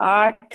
8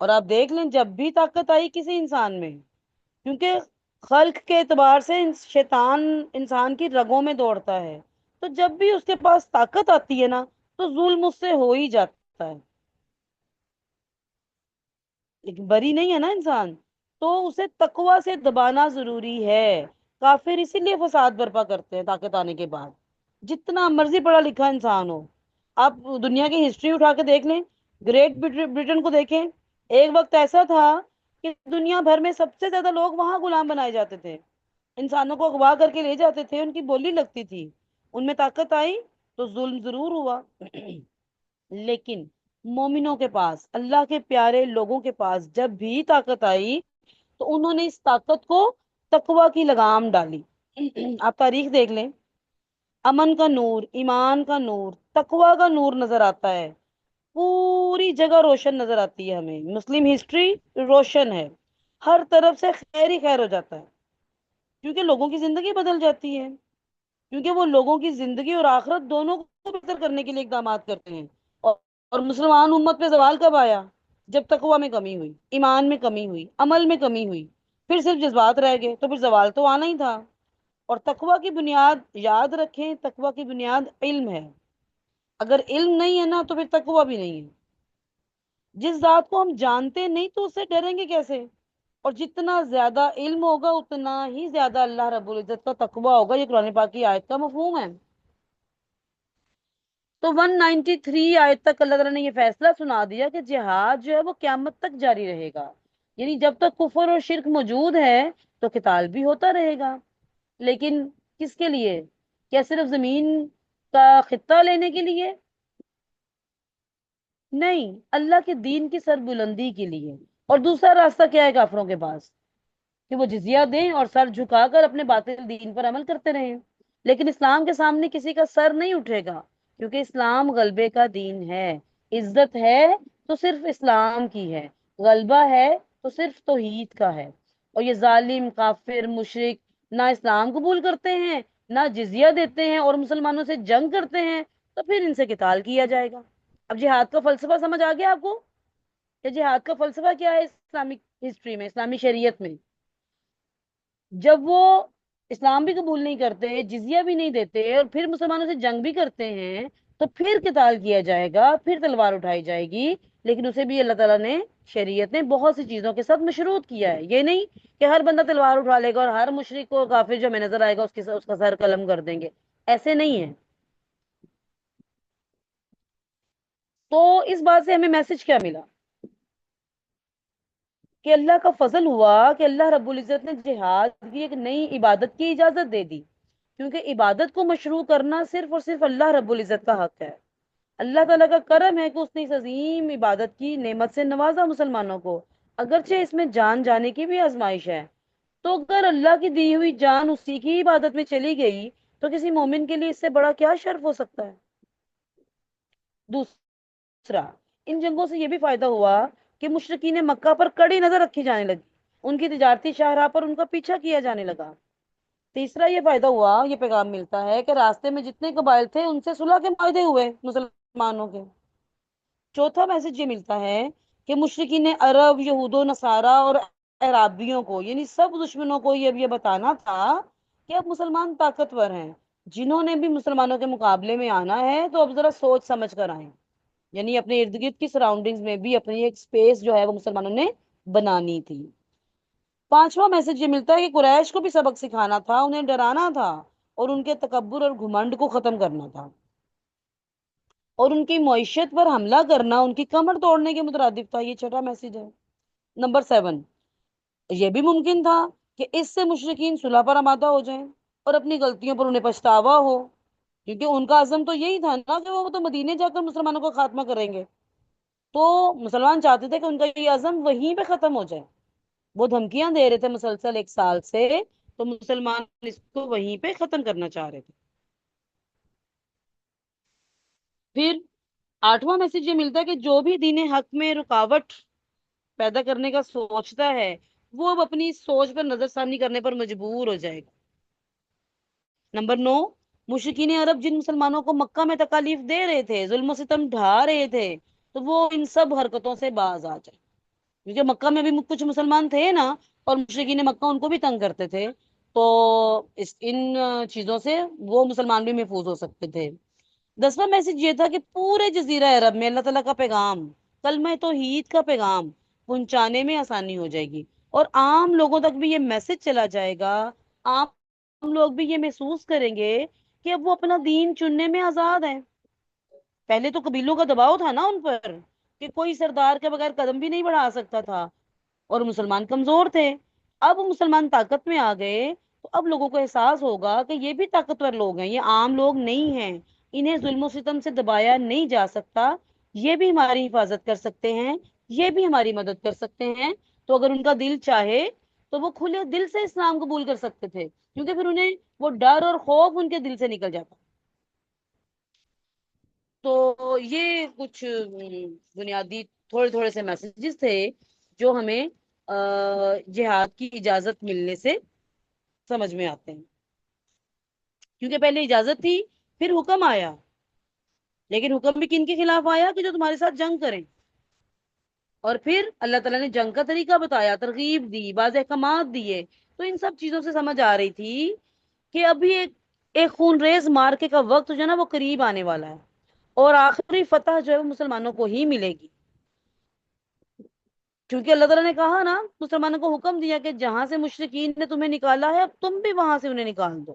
اور آپ دیکھ لیں جب بھی طاقت آئی کسی انسان میں، کیونکہ خلق کے اعتبار سے شیطان انسان کی رگوں میں دوڑتا ہے، تو جب بھی اس کے پاس طاقت آتی ہے نا تو ظلم اس سے ہو ہی جاتا ہے، لیکن بری نہیں ہے نا انسان، تو اسے تقوی سے دبانا ضروری ہے۔ کافر اسی لیے فساد برپا کرتے ہیں طاقت آنے کے بعد، جتنا مرضی پڑھا لکھا انسان ہو۔ آپ دنیا کی ہسٹری اٹھا کے دیکھ لیں، گریٹ برٹن کو دیکھیں، ایک وقت ایسا تھا کہ دنیا بھر میں سب سے زیادہ لوگ وہاں غلام بنائے جاتے تھے، انسانوں کو اغوا کر کے لے جاتے تھے، ان کی بولی لگتی تھی، ان میں طاقت آئی تو ظلم ضرور ہوا لیکن مومنوں کے پاس، اللہ کے پیارے لوگوں کے پاس جب بھی طاقت آئی تو انہوں نے اس طاقت کو تقوی کی لگام ڈالی۔ آپ تاریخ دیکھ لیں، امن کا نور، ایمان کا نور، تقوی کا نور نظر آتا ہے، پوری جگہ روشن نظر آتی ہے ہمیں، مسلم ہسٹری روشن ہے، ہر طرف سے خیر ہی خیر ہو جاتا ہے، کیونکہ لوگوں کی زندگی بدل جاتی ہے، کیونکہ وہ لوگوں کی زندگی اور آخرت دونوں کو بہتر کرنے کے لیے اقدامات کرتے ہیں۔ اور اور مسلمان امت پہ زوال کب آیا؟ جب تقوی میں کمی ہوئی، ایمان میں کمی ہوئی، عمل میں کمی ہوئی، پھر صرف جذبات رہ گئے، تو پھر زوال تو آنا ہی تھا۔ اور تقوی کی بنیاد یاد رکھیں، تقوی کی بنیاد علم ہے، اگر علم نہیں ہے نا تو پھر تقوی بھی نہیں ہے۔ جس ذات کو ہم جانتے نہیں تو اس سے ڈریں گے کیسے؟ اور جتنا زیادہ علم ہوگا اتنا ہی زیادہ اللہ رب العزت کا تقوی ہوگا، یہ قرآن پاک کی آیت کا مفہوم ہے۔ تو 193 آیت تک اللہ تعالیٰ نے یہ فیصلہ سنا دیا کہ جہاد جو ہے وہ قیامت تک جاری رہے گا، یعنی جب تک کفر اور شرک موجود ہے تو قتال بھی ہوتا رہے گا، لیکن کس کے لیے؟ کیا صرف زمین کا خطہ لینے کے لیے؟ نہیں، اللہ کے دین کی سربلندی کے لیے۔ اور دوسرا راستہ کیا ہے کافروں کے پاس؟ کہ وہ جزیہ دیں اور سر جھکا کر اپنے باطل دین پر عمل کرتے رہیں، لیکن اسلام کے سامنے کسی کا سر نہیں اٹھے گا، کیونکہ اسلام غلبے کا دین ہے، عزت ہے تو صرف اسلام کی ہے، غلبہ ہے تو صرف توحید کا ہے۔ اور یہ ظالم کافر مشرک نہ اسلام قبول کرتے ہیں، نہ جزیہ دیتے ہیں، اور مسلمانوں سے جنگ کرتے ہیں، تو پھر ان سے قتال کیا جائے گا۔ اب جہاد کا فلسفہ سمجھ آ گیا آپ کو کہ جہاد کا فلسفہ کیا ہے اسلامک ہسٹری میں، اسلامی شریعت میں؟ جب وہ اسلام بھی قبول نہیں کرتے، جزیہ بھی نہیں دیتے، اور پھر مسلمانوں سے جنگ بھی کرتے ہیں، تو پھر قتال کیا جائے گا، پھر تلوار اٹھائی جائے گی، لیکن اسے بھی اللہ تعالیٰ نے شریعت نے بہت سی چیزوں کے ساتھ مشروط کیا ہے۔ یہ نہیں کہ ہر بندہ تلوار اٹھا لے گا اور ہر مشرک کو کافر جو ہمیں نظر آئے گا اس کا سر قلم کر دیں گے، ایسے نہیں ہے۔ تو اس بات سے ہمیں میسج کیا ملا؟ کہ اللہ کا فضل ہوا کہ اللہ رب العزت نے جہاد کی ایک نئی عبادت کی اجازت دے دی، کیونکہ عبادت کو مشروع کرنا صرف اور صرف اللہ رب العزت کا حق ہے۔ اللہ تعالیٰ کا کرم ہے کہ اس نے اس عظیم عبادت کی نعمت سے نوازا مسلمانوں کو، اگرچہ اس میں جان جانے کی بھی آزمائش ہے، تو اگر اللہ کی دی ہوئی جان اسی کی عبادت میں چلی گئی تو کسی مومن کے لیے اس سے بڑا کیا شرف ہو سکتا ہے؟ دوسرا، ان جنگوں سے یہ بھی فائدہ ہوا کہ مشرکین مکہ پر کڑی نظر رکھی جانے لگی، ان کی تجارتی شاہراہ پر ان کا پیچھا کیا جانے لگا۔ تیسرا یہ فائدہ ہوا، یہ پیغام ملتا ہے کہ راستے میں جتنے قبائل تھے ان سے صلح کے معاہدے ہوئے مسلمانوں کے۔ چوتھا میسج یہ ملتا ہے کہ مشرکین عرب، یہود و نصارہ اور اعرابیوں کو، یعنی سب دشمنوں کو یہ بتانا تھا کہ اب مسلمان طاقتور ہیں، جنہوں نے بھی مسلمانوں کے مقابلے میں آنا ہے تو اب ذرا سوچ سمجھ کر آئیں، یعنی اپنے ارد گرد کی سراؤنڈنگز میں بھی اپنی ایک سپیس جو ہے وہ مسلمانوں نے بنانی تھی۔ پانچواں میسج یہ ملتا ہے کہ قریش کو بھی سبق سکھانا تھا، انہیں ڈرانا تھا، اور ان کے تکبر اور گھمنڈ کو ختم کرنا تھا، اور ان کی معیشت پر حملہ کرنا ان کی کمر توڑنے کے مترادف تھا۔ یہ چھٹا میسج ہے۔ نمبر 7، یہ بھی ممکن تھا کہ اس سے مشرکین صلح پر آمادہ ہو جائیں اور اپنی غلطیوں پر انہیں پچھتاوا ہو، کیونکہ ان کا عزم تو یہی تھا نا کہ وہ تو مدینے جا کر مسلمانوں کا خاتمہ کریں گے، تو مسلمان چاہتے تھے کہ ان کا یہ عزم وہیں پہ ختم ہو جائے، وہ دھمکیاں دے رہے تھے مسلسل 1 سال سے، تو مسلمان اس کو وہیں پہ ختم کرنا چاہ رہے تھے۔ پھر آٹھواں میسج یہ ملتا ہے کہ جو بھی دین حق میں رکاوٹ پیدا کرنے کا سوچتا ہے وہ اب اپنی سوچ پر نظر ثانی کرنے پر مجبور ہو جائے گا۔ نمبر 9، مشرکین عرب جن مسلمانوں کو مکہ میں تکالیف دے رہے تھے، ظلم و ستم ڈھا رہے تھے، تو وہ ان سب حرکتوں سے باز آ جائے۔ کیونکہ مکہ میں بھی کچھ مسلمان تھے نا، اور مشرکین مکہ ان کو بھی تنگ کرتے تھے، تو ان چیزوں سے وہ مسلمان بھی محفوظ ہو سکتے تھے۔ 10واں میسج یہ تھا کہ پورے جزیرہ عرب میں اللہ تعالیٰ کا پیغام، کلمہ توحید کا پیغام پہنچانے میں آسانی ہو جائے گی، اور عام لوگوں تک بھی یہ میسج چلا جائے گا۔ عام لوگ بھی یہ محسوس کریں گے کہ اب وہ اپنا دین چننے میں آزاد ہیں۔ پہلے تو قبیلوں کا دباؤ تھا نا ان پر، کہ کوئی سردار کے بغیر قدم بھی نہیں بڑھا سکتا تھا، اور مسلمان کمزور تھے۔ اب مسلمان طاقت میں آ گئے، تو اب لوگوں کو احساس ہوگا کہ یہ بھی طاقتور لوگ ہیں، یہ عام لوگ نہیں ہیں، انہیں ظلم و ستم سے دبایا نہیں جا سکتا، یہ بھی ہماری حفاظت کر سکتے ہیں، یہ بھی ہماری مدد کر سکتے ہیں۔ تو اگر ان کا دل چاہے تو وہ کھلے دل سے اسلام قبول کر سکتے تھے، کیونکہ پھر انہیں وہ ڈر اور خوف ان کے دل سے نکل جاتا۔ تو یہ کچھ بنیادی تھوڑے تھوڑے سے میسجز تھے جو ہمیں جہاد کی اجازت ملنے سے سمجھ میں آتے ہیں۔ کیونکہ پہلے اجازت تھی، پھر حکم آیا، لیکن حکم بھی کن کے خلاف آیا؟ کہ جو تمہارے ساتھ جنگ کریں۔ اور پھر اللہ تعالیٰ نے جنگ کا طریقہ بتایا، ترغیب دی، بعض احکامات دیے۔ تو ان سب چیزوں سے سمجھ آ رہی تھی کہ ابھی ایک خون ریز مارکے کا وقت جو ہے نا وہ قریب آنے والا ہے، اور آخری فتح جو ہے وہ مسلمانوں کو ہی ملے گی۔ کیونکہ اللہ تعالیٰ نے کہا نا، مسلمانوں کو حکم دیا کہ جہاں سے مشرکین نے تمہیں نکالا ہے اب تم بھی وہاں سے انہیں نکال دو۔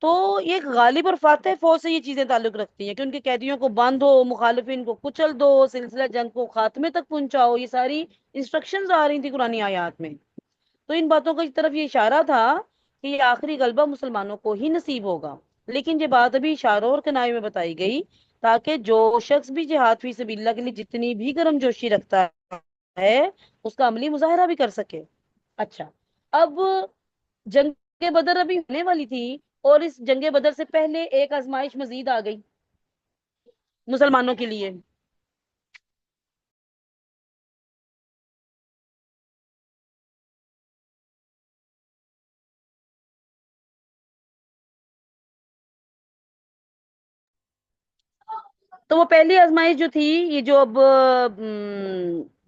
تو یہ غالب اور فاتح فوج سے یہ چیزیں تعلق رکھتی ہیں کہ ان کے قیدیوں کو باندھو، مخالفین کو کچل دو، سلسلہ جنگ کو خاتمے تک پہنچاؤ۔ یہ ساری انسٹرکشنز آ رہی تھی قرآن آیات میں۔ تو ان باتوں کی طرف یہ اشارہ تھا کہ یہ آخری غلبہ مسلمانوں کو ہی نصیب ہوگا۔ لیکن یہ بات ابھی اشاروں اور کنایوں میں بتائی گئی تاکہ جو شخص بھی جہاد فی سبیل اللہ کے لیے جتنی بھی گرم جوشی رکھتا ہے اس کا عملی مظاہرہ بھی کر سکے۔ اچھا، اب جنگ بدر ابھی ہونے والی تھی، اور اس جنگ بدر سے پہلے ایک آزمائش مزید آ گئی مسلمانوں کے لیے۔ تو وہ پہلی آزمائش جو تھی، یہ جو اب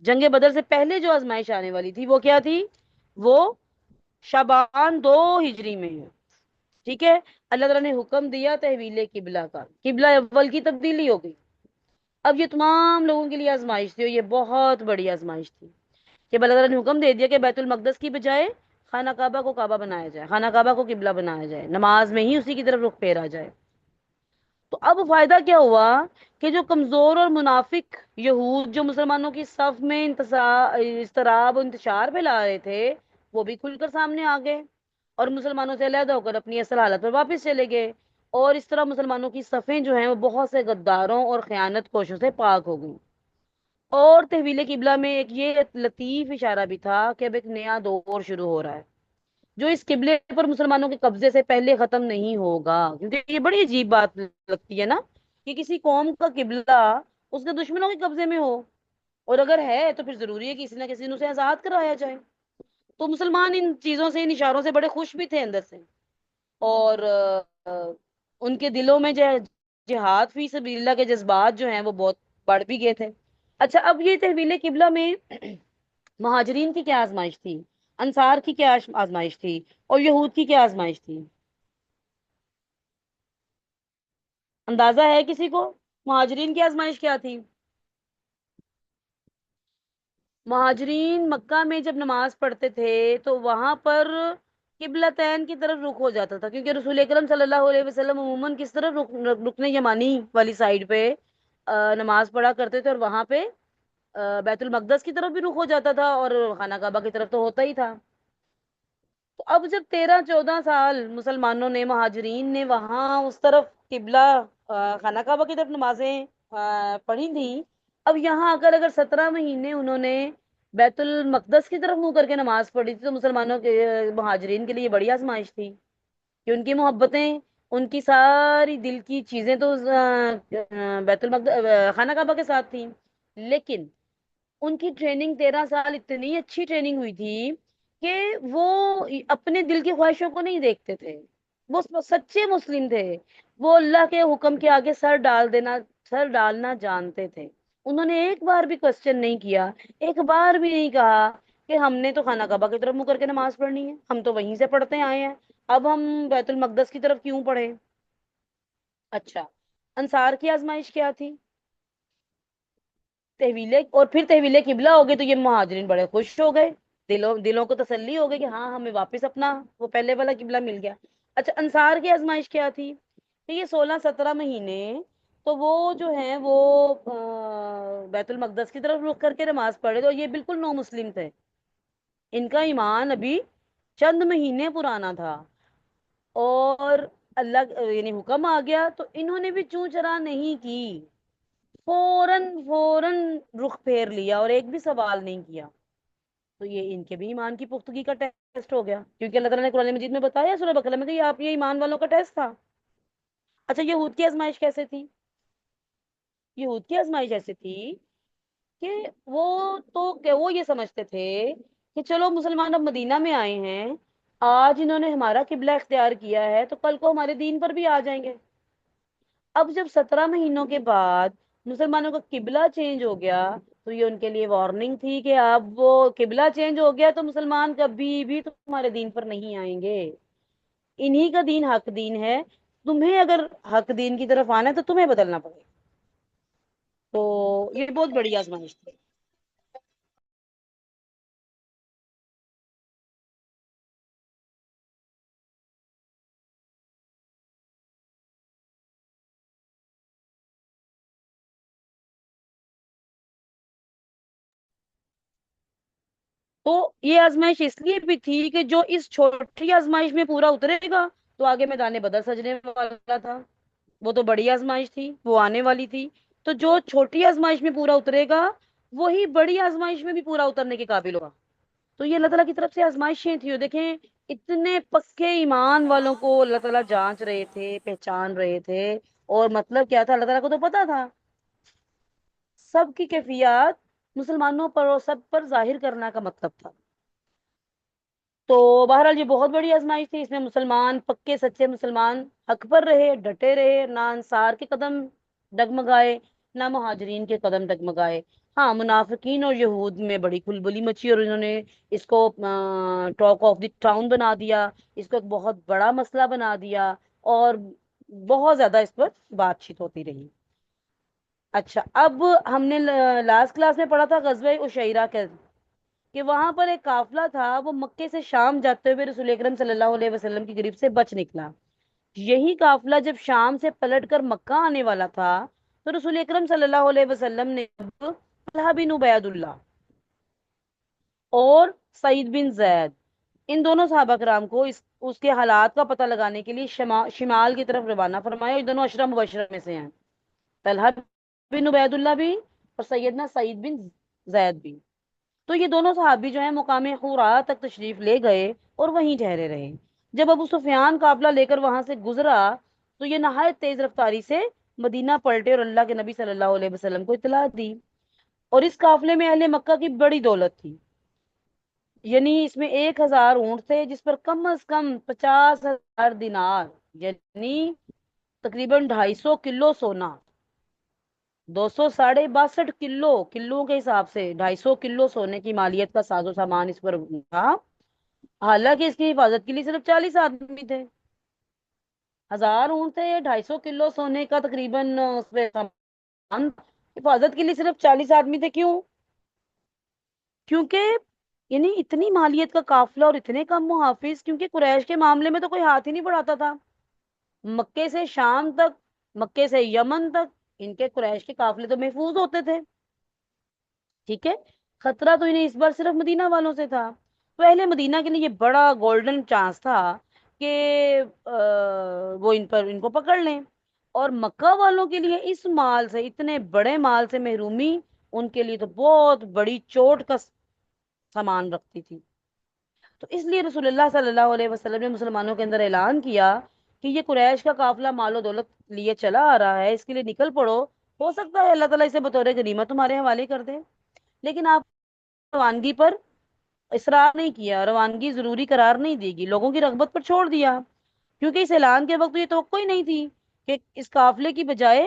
جنگ بدر سے پہلے جو آزمائش آنے والی تھی وہ کیا تھی؟ وہ شعبان 2 ہجری میں ہے، ٹھیک ہے؟ اللہ تعالیٰ نے حکم دیا تحویل قبلہ کا، قبلہ اول کی تبدیلی ہو گئی۔ اب یہ تمام لوگوں کے لیے آزمائش تھی، اور یہ بہت بڑی آزمائش تھی کہ اللہ تعالیٰ نے حکم دے دیا کہ بیت المقدس کی بجائے خانہ کعبہ کو کعبہ بنایا جائے، خانہ کعبہ کو قبلہ بنایا جائے، نماز میں ہی اسی کی طرف رخ پھیرا جائے۔ تو اب فائدہ کیا ہوا کہ جو کمزور اور منافق یہود جو مسلمانوں کی صف میں اضطراب و انتشار پھیلا رہے تھے، وہ بھی کھل کر سامنے آ گئے، اور مسلمانوں سے علیحدہ ہو کر اپنی اصل حالت پر واپس چلے گئے۔ اور اس طرح مسلمانوں کی صفیں جو ہیں وہ بہت سے غداروں اور خیانت کوشوں سے پاک ہو گئی۔ اور تحویل قبلہ میں ایک یہ لطیف اشارہ بھی تھا کہ اب ایک نیا دور شروع ہو رہا ہے جو اس قبلے پر مسلمانوں کے قبضے سے پہلے ختم نہیں ہوگا۔ کیونکہ یہ بڑی عجیب بات لگتی ہے نا کہ کسی قوم کا قبلہ اس کے دشمنوں کے قبضے میں ہو، اور اگر ہے تو پھر ضروری ہے کہ کسی نہ کسی نے اسے آزاد کرایا جائے۔ تو مسلمان ان چیزوں سے، ان اشاروں سے بڑے خوش بھی تھے اندر سے، اور ان کے دلوں میں جو جہاد فی سبیل اللہ کے جذبات جو ہیں وہ بہت بڑھ بھی گئے تھے۔ اچھا، اب یہ تحویل قبلہ میں مہاجرین کی کیا آزمائش تھی، انصار کی کیا آزمائش تھی، اور یہود کی کیا آزمائش تھی؟ اندازہ ہے کسی کو مہاجرین کی آزمائش کیا تھی؟ مہاجرین مکہ میں جب نماز پڑھتے تھے تو وہاں پر قبلتین کی طرف رخ ہو جاتا تھا، کیونکہ رسول اکرم صلی اللہ علیہ وسلم عموماً کس طرف رکن یمانی والی سائڈ پہ نماز پڑھا کرتے تھے، اور وہاں پہ بیت المقدس کی طرف بھی رخ ہو جاتا تھا، اور خانہ کعبہ کی طرف تو ہوتا ہی تھا۔ تو اب جب 13-14 سال مسلمانوں نے، مہاجرین نے وہاں اس طرف قبلہ خانہ کعبہ کی طرف نمازیں پڑھی تھیں، اب یہاں اگر 17 مہینے انہوں نے بیت المقدس کی طرف منہ کر کے نماز پڑھی تھی، تو مسلمانوں کے مہاجرین کے لیے بڑی آزمائش تھی کہ ان کی محبتیں، ان کی ساری دل کی چیزیں تو بیت المقدس خانہ کعبہ کے ساتھ تھیں، لیکن ان کی ٹریننگ 13 سال اتنی اچھی ٹریننگ ہوئی تھی کہ وہ اپنے دل کی خواہشوں کو نہیں دیکھتے تھے، وہ سچے مسلم تھے، وہ اللہ کے حکم کے آگے سر ڈالنا جانتے تھے، انہوں نے ایک بار بھی کوشچن نہیں کیا، ایک بار بھی نہیں کہا کہ ہم نے تو خانہ کعبہ کی طرف منہ کر کے نماز پڑھنی ہے، ہم تو وہیں سے پڑھتے آئے ہیں، اب ہم بیت المقدس کی طرف کیوں پڑھیں؟ اچھا، انصار کی آزمائش کیا تھی؟ تحویل، اور پھر تحویل قبلہ ہو گئی تو یہ مہاجرین بڑے خوش ہو گئے، دلوں کو تسلی ہو گئی کہ ہاں ہمیں واپس اپنا وہ پہلے والا قبلہ مل گیا۔ اچھا، انصار کی آزمائش کیا تھی؟ کہ یہ 16-17 مہینے تو وہ جو ہیں وہ بیت المقدس کی طرف رخ کر کے نماز پڑھے تو یہ بالکل نو مسلم تھے، ان کا ایمان ابھی چند مہینے پرانا تھا، اور اللہ یعنی حکم آ گیا تو انہوں نے بھی چوں چرا نہیں کی، فوراً فوراً رخ پھیر لیا اور ایک بھی سوال نہیں کیا۔ تو یہ ان کے بھی ایمان کی پختگی کا ٹیسٹ ہو گیا، کیونکہ اللہ تعالیٰ نے قرآن مجید میں بتایا سورہ بقرہ میں کہ یہ آپ یہ ایمان والوں کا ٹیسٹ تھا۔ اچھا، یہود کی آزمائش کیسے تھی؟ یہود کی آزمائش ایسے تھی کہ وہ یہ سمجھتے تھے کہ چلو مسلمان اب مدینہ میں آئے ہیں، آج انہوں نے ہمارا قبلہ اختیار کیا ہے تو کل کو ہمارے دین پر بھی آ جائیں گے۔ اب جب 17 مہینوں کے بعد مسلمانوں کا قبلہ چینج ہو گیا تو یہ ان کے لیے وارننگ تھی کہ اب وہ قبلہ چینج ہو گیا تو مسلمان کبھی بھی تمہارے دین پر نہیں آئیں گے، انہی کا دین حق دین ہے، تمہیں اگر حق دین کی طرف آنا ہے تو تمہیں بدلنا پڑے گا۔ تو یہ بہت بڑی آزمائش تھی۔ تو یہ آزمائش اس لیے بھی تھی کہ جو اس چھوٹی آزمائش میں پورا اترے گا تو آگے میدان بدر سجنے والا تھا، وہ تو بڑی آزمائش تھی، وہ آنے والی تھی، تو جو چھوٹی آزمائش میں پورا اترے گا وہی بڑی آزمائش میں بھی پورا اترنے کے قابل ہوگا۔ تو یہ اللہ تعالیٰ کی طرف سے آزمائشیں تھی، اور دیکھیں اتنے پکے ایمان والوں کو اللہ تعالیٰ جانچ رہے تھے، پہچان رہے تھے، اور مطلب کیا تھا، اللہ تعالیٰ کو تو پتا تھا سب کی کیفیات مسلمانوں پر اور سب پر ظاہر کرنا کا مطلب تھا۔ تو بہرحال یہ بہت بڑی آزمائش تھی، اس میں مسلمان پکے سچے مسلمان حق پر رہے، ڈٹے رہے، نہ انصار کے قدم ڈگمگائے نہ مہاجرین کے قدم ڈگمگائے۔ ہاں، منافقین اور یہود میں بڑی کھلبلی مچی اور انہوں نے اس کو ٹاک آف دی ٹاؤن بنا دیا، اس کو ایک بہت بڑا مسئلہ بنا دیا، اور بہت زیادہ اس پر بات چیت ہوتی رہی۔ اچھا، اب ہم نے لاسٹ کلاس میں پڑھا تھا غزوہ عشیرہ کا، کہ وہاں پر ایک قافلہ تھا وہ مکے سے شام جاتے ہوئے رسول اکرم صلی اللہ علیہ وسلم کی گرفت سے بچ نکلا۔ یہی قافلہ جب شام سے پلٹ کر مکہ آنے والا تھا تو رسول اکرم صلی اللہ علیہ وسلم نے طلحہ بن عبید اللہ اور سعید بن زید، ان دونوں صحابہ کرام کو اس کے حالات کا پتہ لگانے کے لیے شمال کی طرف روانہ فرمایا۔ یہ دونوں عشرہ مبشرہ میں سے ہیں، طلحہ بن عبید اللہ بھی اور سیدنا سعید بن زید بھی۔ تو یہ دونوں صحابی جو ہیں مقام حرا تک تشریف لے گئے اور وہیں ٹھہرے رہے۔ جب ابو سفیان قافلہ لے کر وہاں سے گزرا تو یہ نہایت تیز رفتاری سے مدینہ پلٹے اور اللہ کے نبی صلی اللہ علیہ وسلم کو اطلاع دی۔ اور اس قافلے میں اہل مکہ کی بڑی دولت تھی، یعنی اس میں 1000 اونٹ تھے جس پر کم از کم 50,000 دینار، یعنی تقریباً 250 کلو سونا، 262 کلو کے حساب سے 250 کلو سونے کی مالیت کا ساز و سامان اس پر تھا، حالانکہ اس کی حفاظت کے لیے صرف 40 آدمی تھے۔ 1000 اونٹ تھے، 250 کلو سونے کا تقریباً اس پہ سامان، حفاظت کے لیے صرف 40 آدمی تھے، کیوں؟ کیونکہ یعنی اتنی مالیت کا قافلہ اور اتنے کم محافظ، کیونکہ قریش کے معاملے میں تو کوئی ہاتھ ہی نہیں بڑھاتا تھا، مکے سے شام تک، مکے سے یمن تک ان کے قریش کے قافلے تو محفوظ ہوتے تھے، ٹھیک ہے، خطرہ تو انہیں اس بار صرف مدینہ والوں سے تھا۔ تو اہل مدینہ کے لیے یہ بڑا گولڈن چانس تھا کہ وہ ان کو پکڑ لیں، اور مکہ والوں کے لیے اس مال سے، اتنے بڑے مال سے محرومی ان کے لیے تو بہت بڑی چوٹ کا سامان رکھتی تھی۔ تو اس لیے رسول اللہ صلی اللہ علیہ وسلم نے مسلمانوں کے اندر اعلان کیا کہ یہ قریش کا قافلہ مال و دولت لیے چلا آ رہا ہے، اس کے لیے نکل پڑو، ہو سکتا ہے اللہ تعالیٰ اسے بطور غنیمت تمہارے حوالے کر دے۔ لیکن آپ روانگی پر اصرار نہیں کیا، روانگی ضروری قرار نہیں دی گی، لوگوں کی رغبت پر چھوڑ دیا، کیونکہ اس اعلان کے وقت یہ توقع ہی نہیں تھی کہ اس قافلے کی بجائے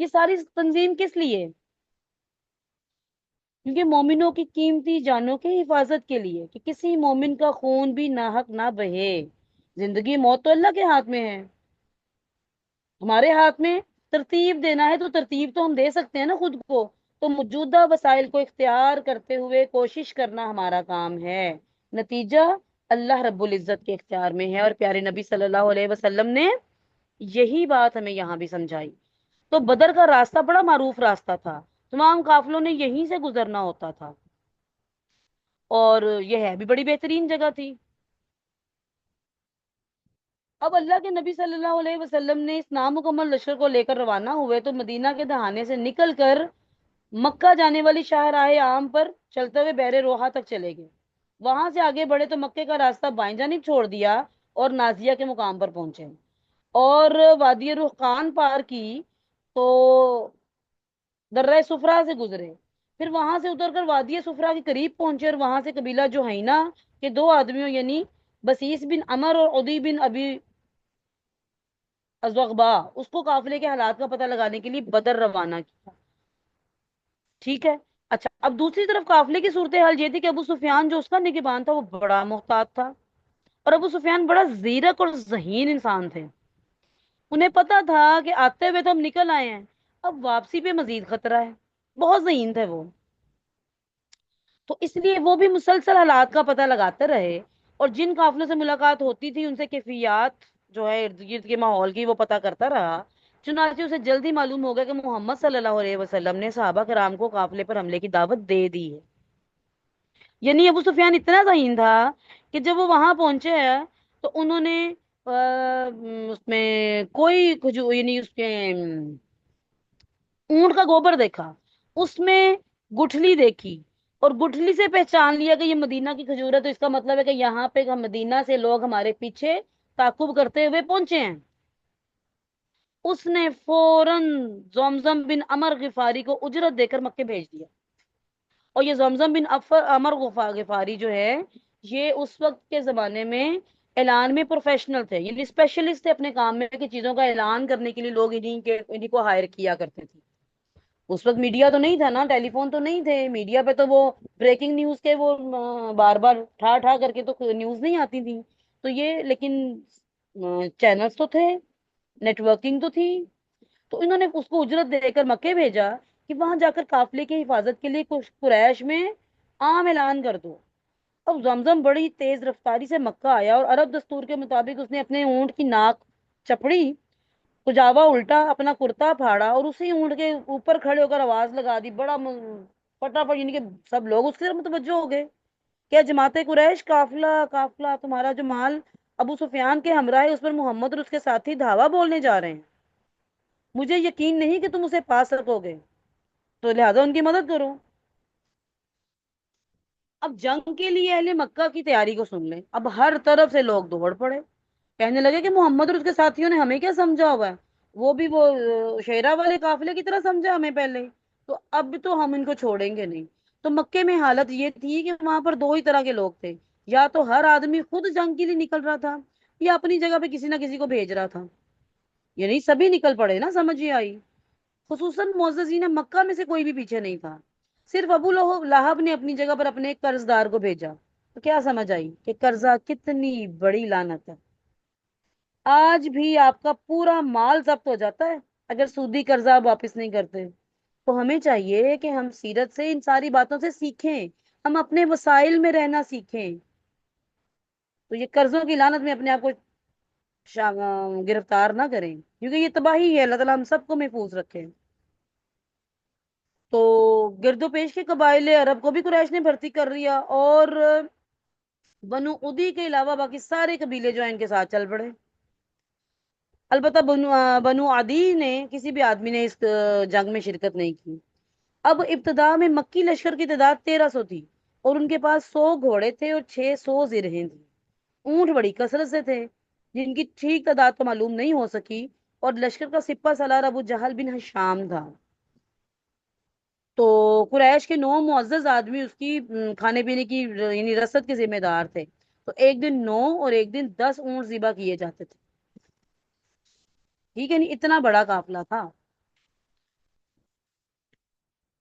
یہ ساری تنظیم کس لیے؟ کیونکہ مومنوں کی قیمتی جانوں کی حفاظت کے لیے، کہ کسی مومن کا خون بھی ناحق نہ بہے۔ زندگی موت تو اللہ کے ہاتھ میں ہے، ہمارے ہاتھ میں ترتیب دینا ہے، تو ترتیب تو ہم دے سکتے ہیں نا خود کو۔ تو موجودہ وسائل کو اختیار کرتے ہوئے کوشش کرنا ہمارا کام ہے، نتیجہ اللہ رب العزت کے اختیار میں ہے۔ اور پیارے نبی صلی اللہ علیہ وسلم نے یہی بات ہمیں یہاں بھی سمجھائی۔ تو بدر کا راستہ بڑا معروف راستہ تھا، تمام قافلوں نے یہیں سے گزرنا ہوتا تھا، اور یہ ہے بھی بڑی بہترین جگہ تھی۔ اب اللہ کے نبی صلی اللہ علیہ وسلم نے اس نامکمل لشکر کو لے کر روانہ ہوئے تو مدینہ کے دہانے سے نکل کر مکہ جانے والی شاہراہ عام پر چلتے ہوئے بحر روحا تک چلے گئے۔ وہاں سے آگے بڑھے تو مکے کا راستہ بائیں جانب چھوڑ دیا اور نازیہ کے مقام پر پہنچے، اور وادی رحقان پار کی تو درہ سفرا سے گزرے، پھر وہاں سے اتر کر وادی سفرا کے قریب پہنچے، اور وہاں سے قبیلہ جوہینہ کے دو آدمیوں یعنی بسیس بن عمر اور عدی بن ابی ازغبا اس کو قافلے کے حالات کا پتہ لگانے کے لیے بدر روانہ کیا۔ ٹھیک ہے، اچھا اب دوسری طرف قافلے کی صورتحال یہ تھی کہ ابو سفیان جو اس کا نگہبان تھا وہ بڑا محتاط تھا، اور ابو سفیان بڑا زیرک اور ذہین انسان تھے۔ انہیں پتا تھا کہ آتے ہوئے تو ہم نکل آئے ہیں، اب واپسی پہ مزید خطرہ ہے، بہت ذہین تھے وہ۔ تو اس لیے وہ بھی مسلسل حالات کا پتہ لگاتے رہے، اور جن قافلوں سے ملاقات ہوتی تھی ان سے کیفیات جو ہے ارد گرد کے ماحول کی وہ پتہ کرتا رہا۔ چنانچہ اسے جلدی معلوم ہو گیا کہ محمد صلی اللہ علیہ وسلم نے صحابہ کرام کو قافلے پر حملے کی دعوت دے دی ہے۔ یعنی ابو سفیان اتنا ذہین تھا کہ جب وہ وہاں پہنچے ہیں تو انہوں نے اس میں کوئی یعنی اس کے اونٹ کا گوبر دیکھا، اس میں گٹھلی دیکھی، اور گٹھلی سے پہچان لیا کہ یہ مدینہ کی کھجور ہے، تو اس کا مطلب ہے کہ یہاں پہ مدینہ سے لوگ ہمارے پیچھے تعاقب کرتے ہوئے پہنچے ہیں۔ اس نے فوراً زمزم بن عمر غفاری کو اجرت دے کر مکے بھیج دیا۔ اور یہ زمزم بن عمر غفاری جو ہے، یہ اس وقت کے زمانے میں اعلان میں پروفیشنل تھے، یعنی اسپیشلسٹ تھے اپنے کام میں، کہ چیزوں کا اعلان کرنے کے لیے لوگ انہی کو ہائر کیا کرتے تھے۔ اس وقت میڈیا تو نہیں تھا نا، ٹیلی فون تو نہیں تھے، میڈیا پہ تو وہ بریکنگ نیوز کے وہ بار بار ٹھا ٹھا کر کے تو نیوز نہیں آتی تھی، تو یہ لیکن چینلز تو تھے، نیٹ ورکنگ تو تھی۔ تو انہوں نے اس کو اجرت دے کر مکے بھیجا کہ وہاں جا کر قافلے کی حفاظت کے لیے کچھ قریش میں عام اعلان کر دو۔ اب زمزم بڑی تیز رفتاری سے مکہ آیا، اور عرب دستور کے مطابق اس نے اپنے اونٹ کی ناک چپڑی، کجاوا الٹا، اپنا کرتا پھاڑا، اور اسی اونٹ کے اوپر کھڑے ہو کر آواز لگا دی بڑا پٹافٹ، یعنی کہ سب لوگ اس کی طرف متوجہ ہو گئے۔ کیا جماعت قریش، قافلہ قافلہ تمہارا جو مال ابو سفیان کے ہمراہ ہے، اس پر محمد اور اس کے ساتھی دھاوا بولنے جا رہے ہیں، مجھے یقین نہیں کہ تم اسے پا سکو گے، تو لہذا ان کی مدد کرو۔ اب جنگ کے لیے اہل مکہ کی تیاری کو سن لیں، اب ہر طرف سے لوگ دوڑ پڑے، کہنے لگے کہ محمد اور اس کے ساتھیوں نے ہمیں کیا سمجھا ہوا ہے، وہ بھی وہ شیرا والے قافلے کی طرح سمجھا ہمیں پہلے، تو اب تو ہم ان کو چھوڑیں گے نہیں۔ تو مکے میں حالت یہ تھی کہ وہاں پر دو ہی طرح کے لوگ تھے، یا تو ہر آدمی خود جنگ کے لیے نکل رہا تھا، یا اپنی جگہ پہ کسی نہ کسی کو بھیج رہا تھا، یعنی سبھی نکل پڑے نا، سمجھ یہ آئی۔ خصوصاً معززین مکہ میں سے کوئی بھی پیچھے نہیں تھا، صرف ابو لہب نے اپنی جگہ پر اپنے ایک قرض دار کو بھیجا۔ تو کیا سمجھ آئی کہ قرضہ کتنی بڑی لعنت ہے؟ آج بھی آپ کا پورا مال ضبط ہو جاتا ہے اگر سودی قرضہ آپ واپس نہیں کرتے۔ تو ہمیں چاہیے کہ ہم سیرت سے ان ساری باتوں سے سیکھیں، ہم اپنے وسائل میں رہنا سیکھیں، تو یہ قرضوں کی لعنت میں اپنے آپ کو گرفتار نہ کریں، کیونکہ یہ تباہی ہے۔ اللہ تعالیٰ ہم سب کو محفوظ رکھے۔ تو گرد و پیش کے قبائل عرب کو بھی قریش نے بھرتی کر لیا، اور بنو ادی کے علاوہ باقی سارے قبیلے جو ہیں ان کے ساتھ چل پڑے۔ البتہ بنو عدی نے کسی بھی آدمی نے اس جنگ میں شرکت نہیں کی۔ اب ابتدا میں مکی لشکر کی تعداد 1300 تھی، اور ان کے پاس 100 گھوڑے تھے اور 600 زرہیں تھی۔ اونٹ بڑی کثرت سے تھے جن کی ٹھیک تعداد تو معلوم نہیں ہو سکی، اور لشکر کا سپہ سالار ابو جہل بن ہشام تھا۔ تو قریش کے 9 معزز آدمی اس کی کھانے پینے کی یعنی رسد کے ذمہ دار تھے، تو ایک دن 9 اور ایک دن 10 اونٹ ذبح کیے جاتے تھے۔ ٹھیک ہے، نہیں اتنا بڑا قافلہ تھا۔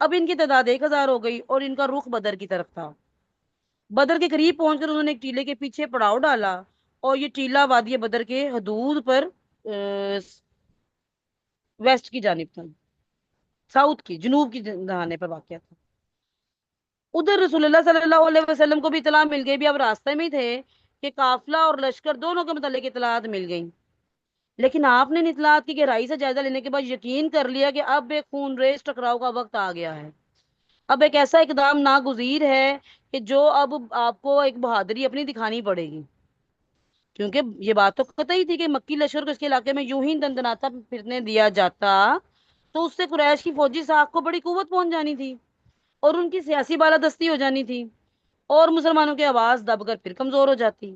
اب ان کی تعداد 1000 ہو گئی اور ان کا رخ بدر کی طرف تھا۔ بدر کے قریب پہنچ کر انہوں نے ایک ٹیلے کے پیچھے پڑاؤ ڈالا، اور یہ ٹیلا وادی بدر کے حدود پر ویسٹ کی جانب تھا، ساؤتھ کی جنوب کی دہانے پر واقع تھا۔ ادھر رسول اللہ صلی اللہ علیہ وسلم کو بھی اطلاع مل گئی، بھی اب راستے میں ہی تھے کہ قافلہ اور لشکر دونوں کے متعلق اطلاعات مل گئی، لیکن آپ نے ان اطلاعات کی گہرائی سے جائزہ لینے کے بعد یقین کر لیا کہ اب ایک خون ریز ٹکراؤ کا وقت آ گیا ہے، اب ایک ایسا اقدام ناگزیر ہے کہ جو اب آپ کو ایک بہادری اپنی دکھانی پڑے گی، کیونکہ یہ بات تو قطعی تھی کہ مکی لشکر کو اس کے علاقے میں یوں ہی دندناتا پھرنے دیا جاتا تو اس سے قریش کی فوجی ساکھ کو بڑی قوت پہنچ جانی تھی اور ان کی سیاسی بالادستی ہو جانی تھی، اور مسلمانوں کی آواز دب کر پھر کمزور ہو جاتی۔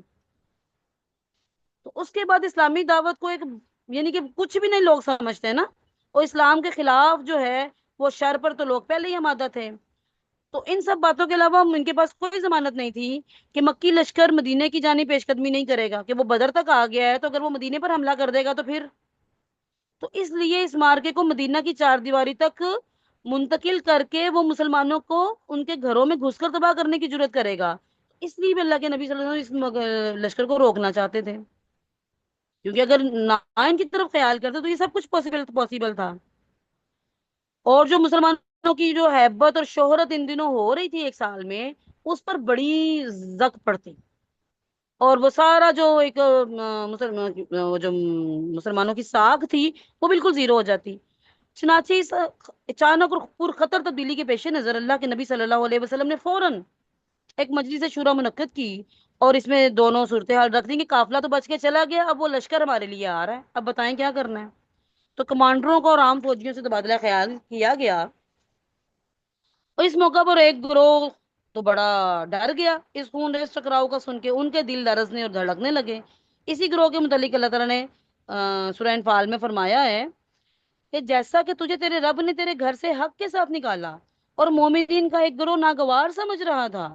تو اس کے بعد اسلامی دعوت کو ایک، یعنی کہ کچھ بھی نہیں لوگ سمجھتے ہیں نا، اور اسلام کے خلاف جو ہے وہ شر پر تو لوگ پہلے ہی آمادہ تھے۔ تو ان سب باتوں کے علاوہ ان کے پاس کوئی ضمانت نہیں تھی کہ مکی لشکر مدینے کی جانب پیش قدمی نہیں کرے گا، کہ وہ بدر تک آ گیا ہے تو اگر وہ مدینے پر حملہ کر دے گا تو پھر، تو اس لیے اس مارکے کو مدینہ کی چار دیواری تک منتقل کر کے وہ مسلمانوں کو ان کے گھروں میں گھس کر تباہ کرنے کی جرت کرے گا، اس لیے بھی اللہ کے نبی صلی اللہ علیہ وسلم اس لشکر کو روکنا چاہتے تھے، کیونکہ اگر نہ ان کی طرف خیال کرتے تو یہ سب کچھ پاسبل تھا۔ اور جو مسلمانوں کی جو ہیبت اور شہرت ان دنوں ہو رہی تھی ایک سال میں، اس پر بڑی زک پڑتی، اور وہ سارا جو ایک وہ جو مسلمانوں کی ساکھ تھی وہ بالکل زیرو ہو جاتی۔ چنانچہ اس اچانک اور پرخطر تبدیلی کے پیش نظر اللہ کے نبی صلی اللہ علیہ وسلم نے فوراً ایک مجلس شورا منعقد کی، اور اس میں دونوں صورتحال رکھ دی کہ قافلہ تو بچ کے چلا گیا، اب وہ لشکر ہمارے لیے آ رہا ہے، اب بتائیں کیا کرنا ہے۔ تو کمانڈروں کو اور عام فوجیوں سے تبادلہ خیال کیا گیا، اور اس موقع پر ایک گروہ تو بڑا ڈر گیا اس خون ریز ٹکراؤ کا سن کے، ان کے دل لرزنے اور دھڑکنے لگے۔ اسی گروہ کے متعلق اللہ تعالیٰ نے سورہ انفال میں فرمایا ہے کہ جیسا کہ تجھے تیرے رب نے تیرے گھر سے حق کے ساتھ نکالا اور مومنین کا ایک گروہ ناگوار سمجھ رہا تھا،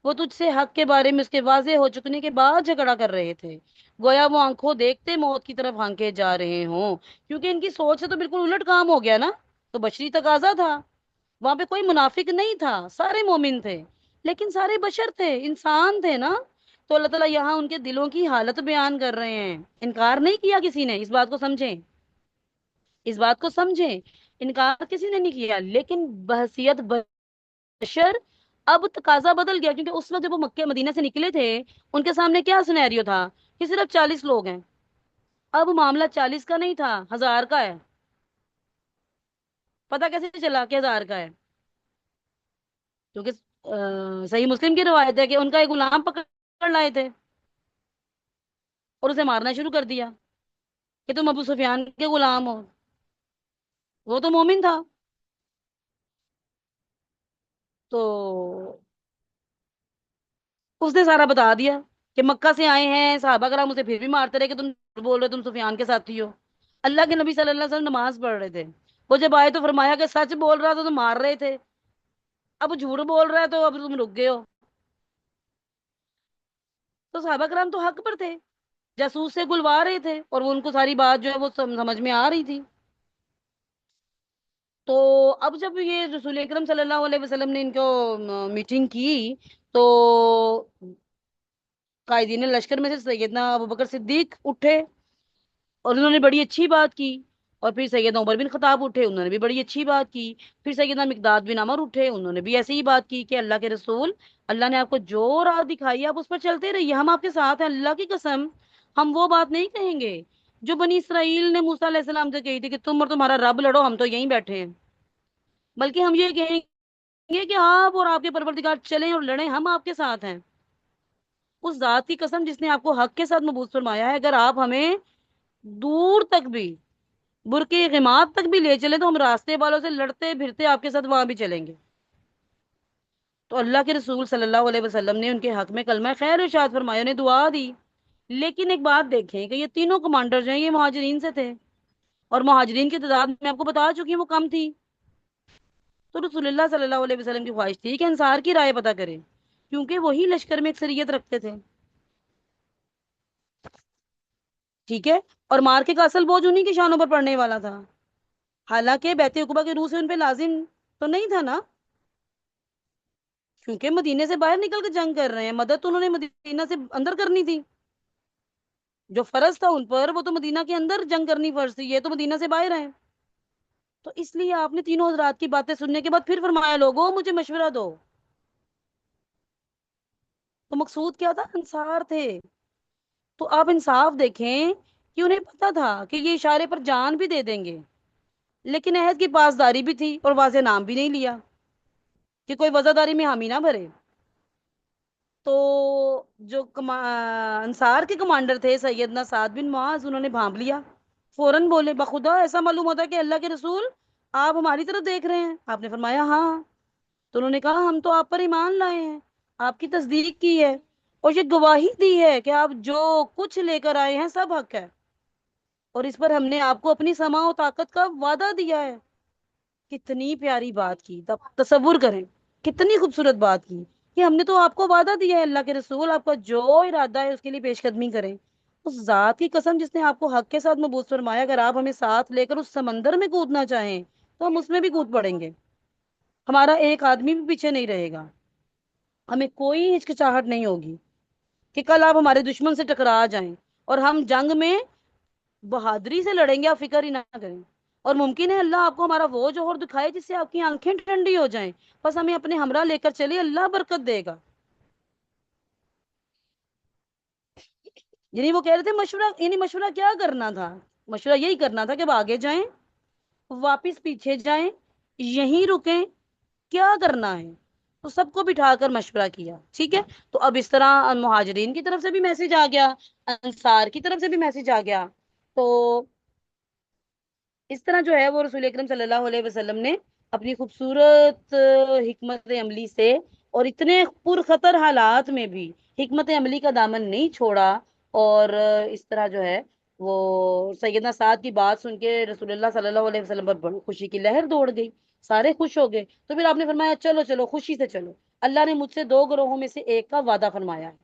وہ تجھ سے حق کے بارے میں اس کے واضح ہو چکنے کے بعد جھگڑا کر رہے تھے، گویا وہ آنکھوں دیکھتے موت کی طرف ہانکے جا رہے ہوں، کیونکہ ان کی سوچ سے تو بالکل الٹ کام ہو گیا نا۔ تو بشری تقاضا تھا، وہاں پہ کوئی منافق نہیں تھا، سارے مومن تھے، لیکن سارے بشر تھے، انسان تھے نا۔ تو اللہ تعالیٰ یہاں ان کے دلوں کی حالت بیان کر رہے ہیں، انکار نہیں کیا کسی نے، اس بات کو سمجھیں، اس بات کو سمجھیں، انکار کسی نے نہیں کیا، لیکن بحثیت بشر اب تقاضا بدل گیا، کیونکہ اس وقت جب وہ مکہ مدینہ سے نکلے تھے ان کے سامنے کیا سنیریو تھا کہ صرف 40 لوگ ہیں، اب معاملہ 40 کا نہیں تھا، 1000 کا ہے۔ پتا کیسے چلا کہ 1000 کا ہے؟ کیونکہ صحیح مسلم کی روایت ہے کہ ان کا ایک غلام پکڑ لائے تھے اور اسے مارنا شروع کر دیا کہ تم ابو سفیان کے غلام ہو، وہ تو مومن تھا۔ تو اس نے سارا بتا دیا کہ مکہ سے آئے ہیں صحابہ کرام، اسے پھر بھی مارتے رہے کہ تم بول رہے، تم سفیان کے ساتھی ہو۔ اللہ کے نبی صلی اللہ علیہ وسلم نماز پڑھ رہے تھے، وہ جب آئے تو فرمایا کہ سچ بول رہا تو مار رہے تھے، اب جھوٹ بول رہا ہے تو اب تم رک گئے ہو۔ تو صحابہ کرام تو حق پر تھے، جاسوس سے گلوا رہے تھے، اور وہ ان کو ساری بات جو ہے وہ سمجھ میں آ رہی تھی۔ تو اب جب یہ رسول اکرم صلی اللہ علیہ وسلم نے ان کو میٹنگ کی، تو قائدین لشکر میں سے سیدنا ابو بکر صدیق اٹھے اور انہوں نے بڑی اچھی بات کی، اور پھر سیدنا عمر بن خطاب اٹھے، انہوں نے بھی بڑی اچھی بات کی، پھر سیدنا مقداد بن عمر اٹھے، انہوں نے بھی ایسی ہی بات کی کہ اللہ کے رسول، اللہ نے آپ کو جو راہ دکھائی آپ اس پر چلتے رہیے، ہم آپ کے ساتھ ہیں، اللہ کی قسم ہم وہ بات نہیں کہیں گے جو بنی اسرائیل نے موسیٰ علیہ السلام سے کہی تھی کہ تم اور تمہارا رب لڑو، ہم تو یہیں بیٹھے ہیں، بلکہ ہم یہ کہیں گے کہ آپ اور آپ کے پروردگار چلیں اور لڑیں، ہم آپ کے ساتھ ہیں۔ اس ذات کی قسم جس نے آپ کو حق کے ساتھ مبعوث فرمایا ہے، اگر آپ ہمیں دور تک بھی، برقع غماد تک بھی لے چلیں تو ہم راستے والوں سے لڑتے پھرتے آپ کے ساتھ وہاں بھی چلیں گے۔ تو اللہ کے رسول صلی اللہ علیہ وسلم نے ان کے حق میں کلمہ خیر ارشاد فرمایا، نے دعا دی، لیکن ایک بات دیکھیں کہ یہ تینوں کمانڈر جو ہیں یہ مہاجرین سے تھے، اور مہاجرین کی تعداد میں آپ کو بتا چکی ہوں وہ کم تھی۔ تو رسول اللہ صلی اللہ علیہ وسلم کی خواہش تھی کہ انصار کی رائے پتہ کریں، کیونکہ وہی لشکر میں اکثریت رکھتے تھے، ٹھیک ہے، اور مارکے کا اصل بوجھ انہیں کی شانوں پر پڑنے والا تھا، حالانکہ بیت عقبہ کے روح سے ان پہ لازم تو نہیں تھا نا، کیونکہ مدینے سے باہر نکل کے جنگ کر رہے ہیں، مدد تو انہوں نے مدینہ سے اندر کرنی تھی، جو فرض تھا ان پر وہ تو مدینہ کے اندر جنگ کرنی فرض تھی، یہ تو مدینہ سے باہر ہیں۔ تو اس لیے آپ نے تینوں حضرات کی باتیں سننے کے بعد پھر فرمایا لوگوں مجھے مشورہ دو۔ تو مقصود کیا تھا؟ انصار تھے۔ تو آپ انصاف دیکھیں کہ انہیں پتا تھا کہ یہ اشارے پر جان بھی دے دیں گے، لیکن عہد کی پاسداری بھی تھی اور واضح نام بھی نہیں لیا کہ کوئی وزاداری میں حامی نہ بھرے۔ تو جو انصار کے کمانڈر تھے سیدنا سعد بن معاذ، انہوں نے بھانپ لیا، فوراً بولے بخدا ایسا معلوم ہوتا ہے کہ اللہ کے رسول آپ ہماری طرف دیکھ رہے ہیں؟ آپ نے فرمایا ہاں۔ تو انہوں نے کہا ہم تو آپ پر ایمان لائے ہیں، آپ کی تصدیق کی ہے اور یہ گواہی دی ہے کہ آپ جو کچھ لے کر آئے ہیں سب حق ہے، اور اس پر ہم نے آپ کو اپنی سماع و طاقت کا وعدہ دیا ہے۔ کتنی پیاری بات کی، تصور کریں کتنی خوبصورت بات کی کہ ہم نے تو آپ کو وعدہ دیا ہے اللہ کے رسول، آپ کا جو ارادہ ہے اس کے لیے پیش قدمی کریں۔ اس ذات کی قسم جس نے آپ کو حق کے ساتھ مبعوث فرمایا، اگر آپ ہمیں ساتھ لے کر اس سمندر میں کودنا چاہیں تو ہم اس میں بھی کود پڑیں گے، ہمارا ایک آدمی بھی پیچھے نہیں رہے گا، ہمیں کوئی ہچکچاہٹ نہیں ہوگی کہ کل آپ ہمارے دشمن سے ٹکرا جائیں، اور ہم جنگ میں بہادری سے لڑیں گے، آپ فکر ہی نہ کریں۔ اور ممکن ہے اللہ آپ کو ہمارا وہ جوہر دکھائے جس سے آپ کی آنکھیں ٹھنڈی ہو جائیں، بس ہمیں اپنے ہمراہ لے کر چلے، اللہ برکت دے گا۔ یعنی وہ کہہ رہے تھے مشورہ، یعنی مشورہ کیا کرنا تھا؟ مشورہ یہی کرنا تھا کہ اب آگے جائیں، واپس پیچھے جائیں، یہیں رکیں، کیا کرنا ہے؟ تو سب کو بٹھا کر مشورہ کیا، ٹھیک ہے۔ تو اب اس طرح مہاجرین کی طرف سے بھی میسج آ گیا، انصار کی طرف سے بھی میسج آ گیا۔ تو اس طرح جو ہے وہ رسول اکرم صلی اللہ علیہ وسلم نے اپنی خوبصورت حکمت عملی سے اور اتنے پرخطر حالات میں بھی حکمت عملی کا دامن نہیں چھوڑا، اور اس طرح جو ہے وہ سیدنا سعد کی بات سن کے رسول اللہ صلی اللہ علیہ وسلم پر بڑی خوشی کی لہر دوڑ گئی، سارے خوش ہو گئے۔ تو پھر آپ نے فرمایا چلو چلو خوشی سے چلو، اللہ نے مجھ سے دو گروہوں میں سے ایک کا وعدہ فرمایا ہے،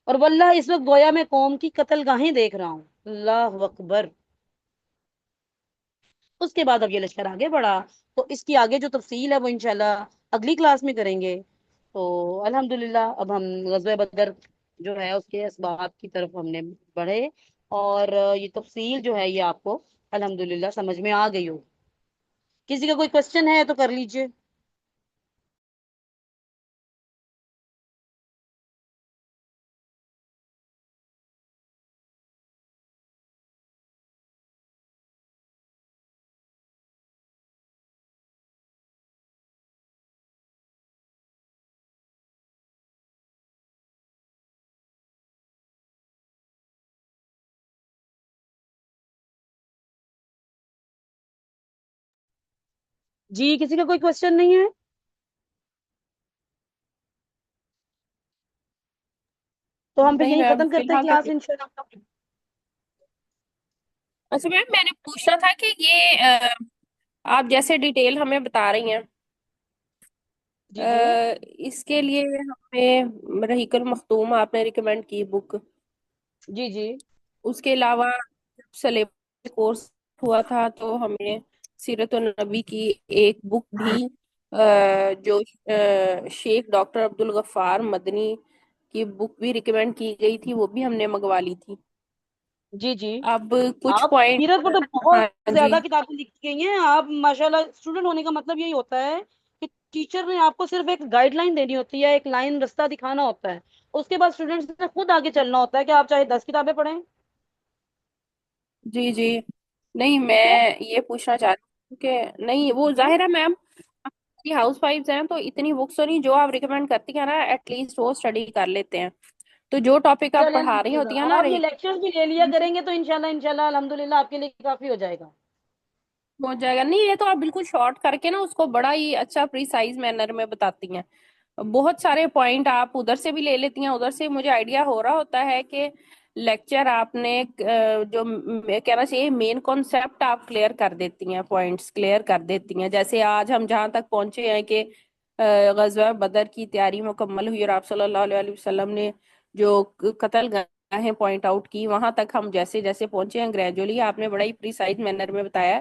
اور واللہ اس وقت گویا میں قوم کی قتل گاہیں دیکھ رہا ہوں۔ اللہ اکبر۔ اس کے بعد اب یہ لشکر آگے بڑھا، تو اس کی آگے جو تفصیل ہے وہ انشاءاللہ اگلی کلاس میں کریں گے۔ تو الحمدللہ اب ہم غزوہ بدر جو ہے اس کے اسباب کی طرف ہم نے بڑھے، اور یہ تفصیل جو ہے یہ آپ کو الحمدللہ سمجھ میں آ گئی ہو۔ کسی کا کوئی کوشچن ہے تو کر لیجئے۔ جی کسی کا کوئی کوشچن نہیں ہے؟ تو ہم پھر نہیں یہیں میم ختم فی کرتے ہیں الحال تو کلاس انشاءاللہ۔ اچھا میم میں نے پوچھنا تھا کہ یہ آپ جیسے ڈیٹیل ہمیں بتا رہی ہیں، جی جی اس کے لیے ہمیں رحیق المختوم آپ نے ریکمینڈ کی بک، جی جی اس کے علاوہ سلیبس کورس ہوا تھا تو ہمیں سیرت النبی کی ایک بک بھی جو شیخ ڈاکٹر عبد الغفار مدنی کی بک بھی ریکمینڈ کی گئی تھی، وہ بھی ہم نے منگوا لی تھی۔ جی جی اب کچھ آپ پوائنٹ، سیرت پر تو بہت ہاں زیادہ جی کتابیں لکھی گئی ہیں، آپ ماشاءاللہ اسٹوڈنٹ ہونے کا مطلب یہی ہوتا ہے کہ ٹیچر نے آپ کو صرف ایک گائیڈ لائن دینی ہوتی ہے، ایک لائن رستہ دکھانا ہوتا ہے، اس کے بعد اسٹوڈنٹس نے خود آگے چلنا ہوتا ہے کہ آپ چاہے 10 کتابیں پڑھیں، جی جی، نہیں ٹھیک ہے۔ میں یہ پوچھنا چاہتی ہوں کہ نہیں وہ ظاہر ہے میم ہاؤس وائفز ہیں تو اتنی بکس تو نہیں، جو آپ ریکمینڈ کرتی ہیں نا ایٹ لیسٹ وہ اسٹڈی کر لیتے ہیں، تو جو ٹاپک آپ چلے پڑھا رہی الحمدللہ ہوتی ہیں نا آپ یہ لیکچر بھی لے لیا کریں گے تو انشاءاللہ انشاءاللہ الحمدللہ آپ کے لیے کافی ہو جائے گا۔ ہو جائے گا، نہیں یہ تو آپ بالکل شارٹ کر کے نا اس کو بڑا ہی اچھا پریسائز مینر میں بتاتی ہیں، بہت سارے پوائنٹ آپ ادھر سے بھی لے لیتی ہیں، ادھر سے مجھے آئیڈیا ہو رہا ہوتا ہے کہ لیکچر آپ نے جو کہنا چاہیے مین کانسیپٹ آپ کلیئر کر دیتی ہیں، پوائنٹس کلیئر کر دیتی ہیں، جیسے آج ہم جہاں تک پہنچے ہیں کہ غزوہ بدر کی تیاری مکمل ہوئی اور آپ صلی اللہ علیہ وسلم نے جو قتل گاہیں پوائنٹ آؤٹ کی، وہاں تک ہم جیسے جیسے پہنچے ہیں گریجولی آپ نے بڑا ہی پریسائز مینر میں بتایا ہے۔